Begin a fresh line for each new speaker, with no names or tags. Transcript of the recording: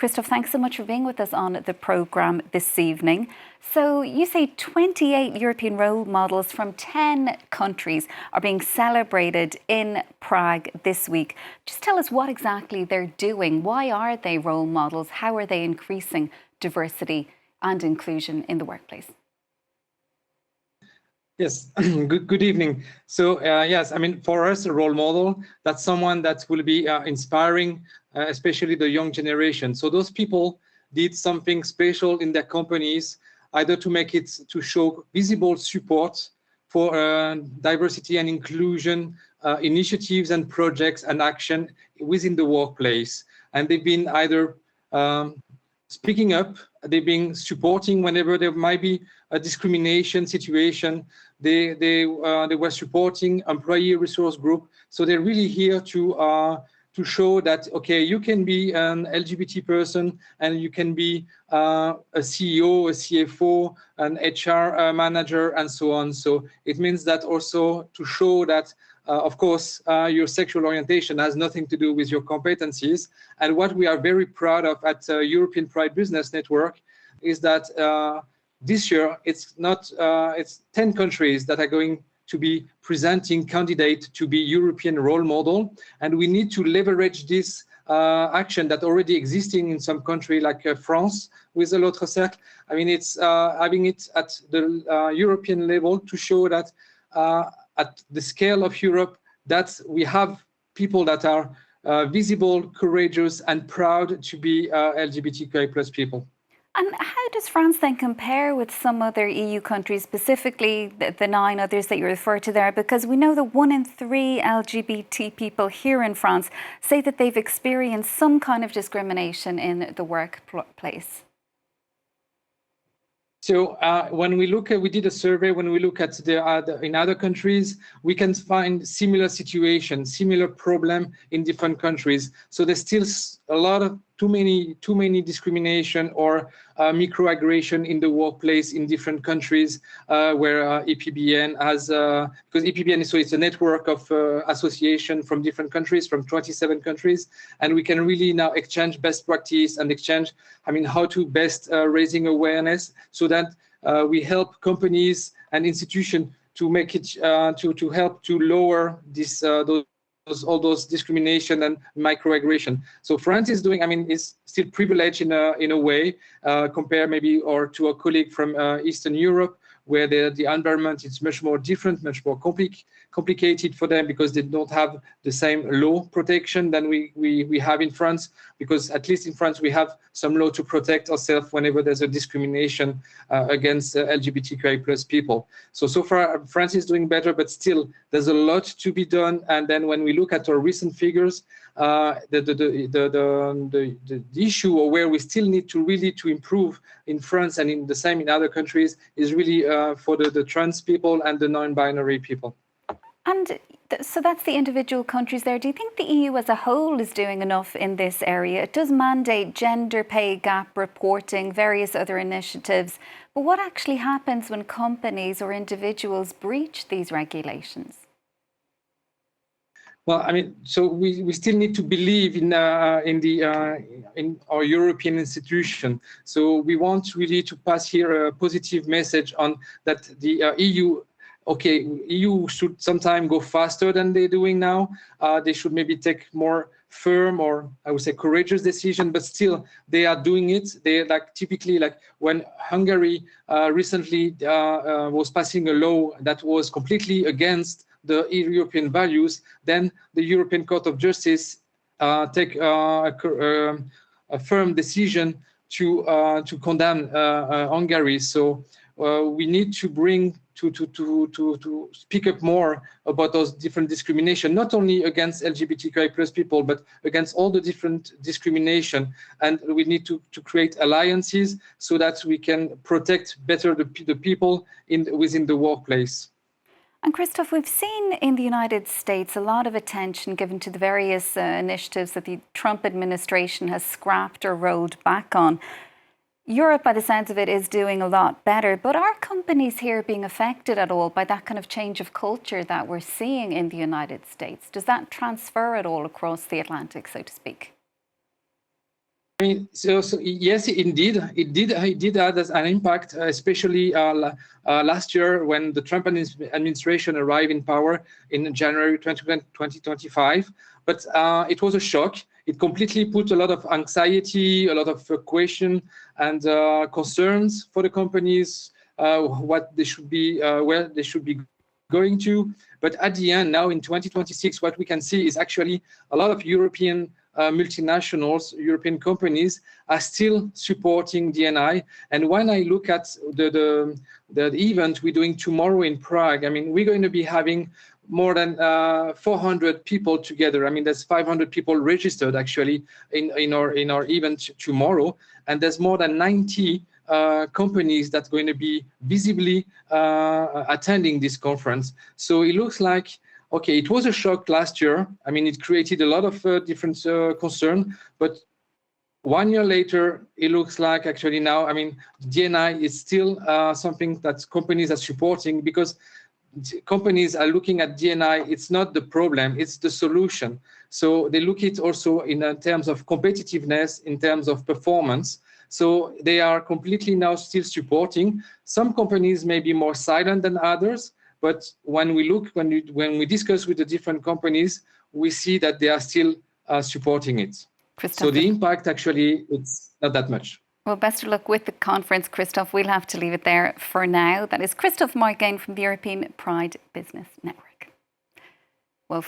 Christophe, thanks so much for being with us on the programme this evening. So you say 28 European role models from 10 countries are being celebrated in Prague this week. Just tell us what exactly they're doing. Why are they role models? How are they increasing diversity and inclusion in the workplace?
Yes, good evening. So yes, I mean, for us, a role model, that's someone that will be inspiring, especially the young generation. So those people did something special in their companies, either to make it, to show visible support for diversity and inclusion initiatives and projects and action within the workplace. And they've been either speaking up, they've been supporting whenever there might be a discrimination situation. They were supporting employee resource group. So they're really here to show that, okay, you can be an LGBT person and you can be a CEO, a CFO, an HR manager, and so on. So it means that also to show that of course, your sexual orientation has nothing to do with your competencies. And what we are very proud of at European Pride Business Network is that this year it's 10 countries that are going to be presenting candidates to be European role model. And we need to leverage this action that already existing in some country like France with the L'Autre Cercle. I mean, it's having it at the European level to show that at the scale of Europe, that we have people that are visible, courageous, and proud to be LGBTQI plus people.
And how does France then compare with some other EU countries, specifically the 9 others that you refer to there? Because we know that 1 in 3 LGBT people here in France say that they've experienced some kind of discrimination in the workplace.
So when we look at, we did a survey, when we look at in other countries, we can find similar situations, similar problem in different countries. So there's still a lot of too many discrimination or microaggression in the workplace in different countries where EPBN has, because EPBN is, so it's a network of association from different countries, from 27 countries, and we can really now exchange best practice and exchange, I mean, how to best raising awareness so that we help companies and institutions to make it, to help to lower this, all those discrimination and microaggression. So France is doing, I mean, is still privileged in a way, compared maybe or to a colleague from Eastern Europe, where the environment is much more different, much more complicated for them because they don't have the same law protection than we have in France, because at least in France we have some law to protect ourselves whenever there's a discrimination against LGBTQI plus people. So far France is doing better, but still there's a lot to be done. And then when we look at our recent figures, the issue, or where we still need to really to improve in France and in the same in other countries, is really for the trans people and the non-binary people.
And so that's the individual countries there. Do you think the EU as a whole is doing enough in this area? It does mandate gender pay gap reporting, various other initiatives. But what actually happens when companies or individuals breach these regulations?
Well, I mean, so we still need to believe in our European institution. So we want really to pass here a positive message on that the EU. Okay, EU should sometime go faster than they're doing now. They should maybe take more firm, or I would say courageous decision, but still they are doing it. They like typically, like when Hungary recently was passing a law that was completely against the European values, then the European Court of Justice take a firm decision to condemn Hungary. So we need to bring to speak up more about those different discrimination, not only against LGBTQI plus people, but against all the different discrimination. And we need to create alliances so that we can protect better the people within the workplace.
And Christophe, we've seen in the United States a lot of attention given to the various initiatives that the Trump administration has scrapped or rolled back on. Europe, by the sounds of it, is doing a lot better, but are companies here being affected at all by that kind of change of culture that we're seeing in the United States? Does that transfer at all across the Atlantic, so to speak?
So yes, indeed, it did have an impact, especially last year when the Trump administration arrived in power in January 2025. But it was a shock. It completely put a lot of anxiety, a lot of question and concerns for the companies, what they should be, where they should be going to. But at the end, now in 2026, what we can see is actually a lot of European multinationals, European companies are still supporting D&I. And when I look at the event we're doing tomorrow in Prague, I mean, we're going to be having more than 400 people together. I mean, there's 500 people registered actually in our event tomorrow, and there's more than 90 companies that are going to be visibly attending this conference. So it looks like, okay, it was a shock last year. I mean, it created a lot of different concern, but 1 year later, it looks like actually now, I mean, D&I is still something that companies are supporting, because companies are looking at D&I. It's not the problem, it's the solution. So they look at it also in terms of competitiveness, in terms of performance. So they are completely now still supporting. Some companies may be more silent than others, but when we discuss with the different companies, we see that they are still supporting it.
Christophe.
So the impact actually, it's not that much.
Well, best of luck with the conference, Christophe. We'll have to leave it there for now. That is Christophe Margaine from the European Pride Business Network.